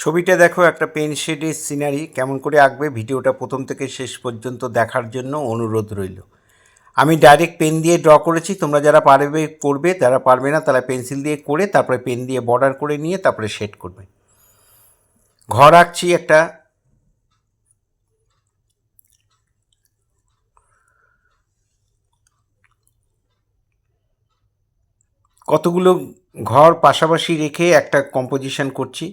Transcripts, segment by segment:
ছবিটা দেখো, একটা পেন শেডের সিনারি কেমন করে আঁকবে ভিডিওটা প্রথম থেকে শেষ পর্যন্ত দেখার জন্য অনুরোধ রইল। আমি ডাইরেক্ট পেন দিয়ে ড্র করেছি, তোমরা যারা পারবে করবে, যারা পারবে না তারা পেন্সিল দিয়ে করে তারপরে পেন দিয়ে বর্ডার করে নিয়ে তারপরে শেড করবে। ঘর আঁকছি একটা, কতগুলো ঘর পাশাপাশি রেখে একটা কম্পোজিশন করছি।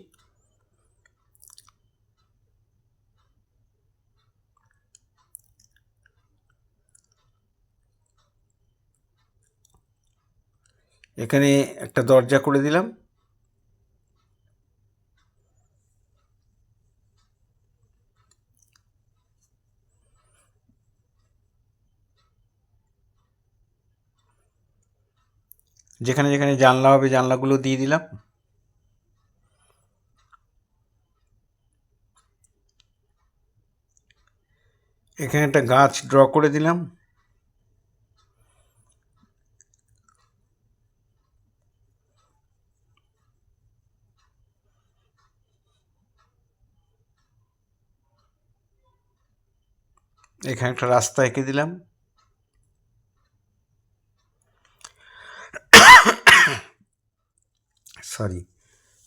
এখানে একটা দরজা করে দিলাম। যেখানে যেখানে জানলা হবে জানলাগুলো দিয়ে দিলাম। এখানে একটা গাছ ড্র করে দিলাম। এখানে একটা রাস্তা এঁকে দিলাম। সরি,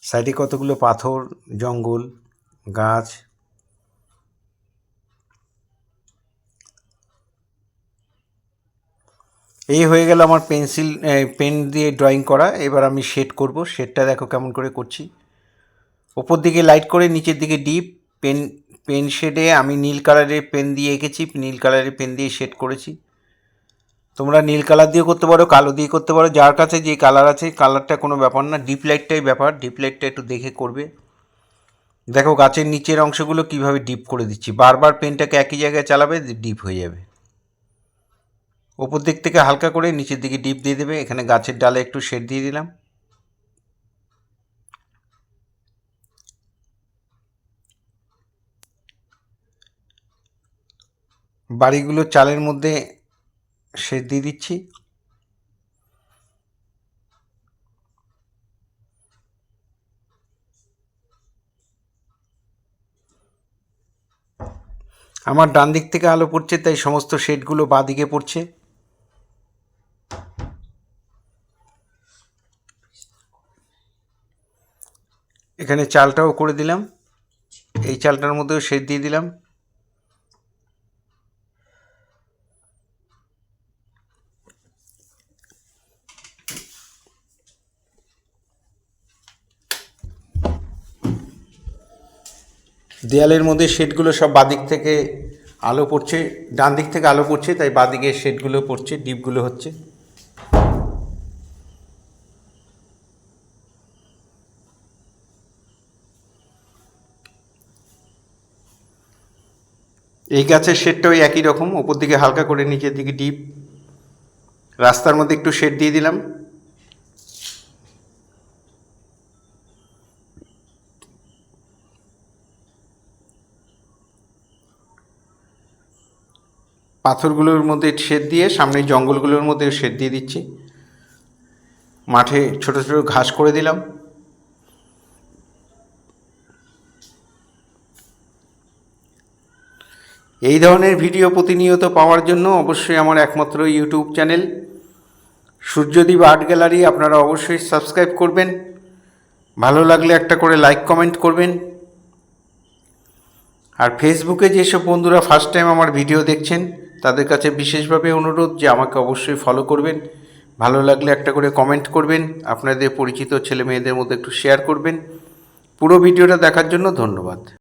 সাইডে কতগুলো পাথর, জঙ্গল, গাছ। এই হয়ে গেল আমার পেন দিয়ে ড্রয়িং করা। এবার আমি শেড করব। শেডটা দেখো কেমন করে করছি। ওপর দিকে লাইট করে, নিচের দিকে ডিপ। পেন শেডে আমি নীল কালারের পেন দিয়ে এঁকেছি, নীল কালারের পেন দিয়ে শেড করেছি। তোমরা নীল কালার দিয়েও করতে পারো, কালো দিয়ে করতে পারো, যার কাছে যে কালার আছে। কালারটা কোনো ব্যাপার না, ডিপ লাইটটাই ব্যাপার। ডিপ লাইটটা একটু দেখে করবে। দেখো গাছের নিচের অংশগুলো কিভাবে ডিপ করে দিচ্ছি। বারবার পেনটাকে একই জায়গায় চালাবে, ডিপ হয়ে যাবে। ওপর দিক থেকে হালকা করে নিচের দিকে ডিপ দিয়ে দেবে। এখানে গাছের ডালে একটু শেড দিয়ে দিলাম। বাড়িগুলো চালের মধ্যে শেড দিয়ে দিচ্ছি। আমার ডান দিক থেকে আলো পড়ছে, তাই সমস্ত শেডগুলো বাঁ দিকে পড়ছে। এখানে চালটাও করে দিলাম। এই চালটার মধ্যেও শেড দিয়ে দিলাম। দেয়ালের মধ্যে শেডগুলো সব বাদিক থেকে আলো পড়ছে, ডান দিক থেকে আলো পড়ছে, তাই বাদিকে শেডগুলো পড়ছে, ডিপগুলো হচ্ছে। এই গাছের শেডটাও একই রকম, ওপর দিকে হালকা করে, নিচের দিকে ডিপ। রাস্তার মধ্যে একটু শেড দিয়ে দিলাম। পাথরগুলোর মধ্যে শেড দিয়ে সামনে জঙ্গলগুলোর মধ্যে শেড দিয়ে দিচ্ছি। মাঠে ছোট ছোট ঘাস করে দিলাম। এই ধরনের ভিডিও প্রতিনিয়ত পাওয়ার জন্য অবশ্যই আমার একমাত্র YouTube channel Suryadip art gallery আপনারা অবশ্যই সাবস্ক্রাইব করবেন। ভালো লাগলে একটা করে লাইক কমেন্ট করবেন। আর ফেসবুকে যেসব বন্ধুরা ফার্স্ট টাইম আমার ভিডিও দেখছেন তাদের কাছে বিশেষভাবে অনুরোধ যে আমাকে অবশ্যই ফলো করবেন। ভালো লাগলে একটা করে কমেন্ট করবেন, আপনাদের পরিচিত ছেলে মেয়েদের মধ্যে একটু শেয়ার করবেন। পুরো ভিডিওটা দেখার জন্য ধন্যবাদ।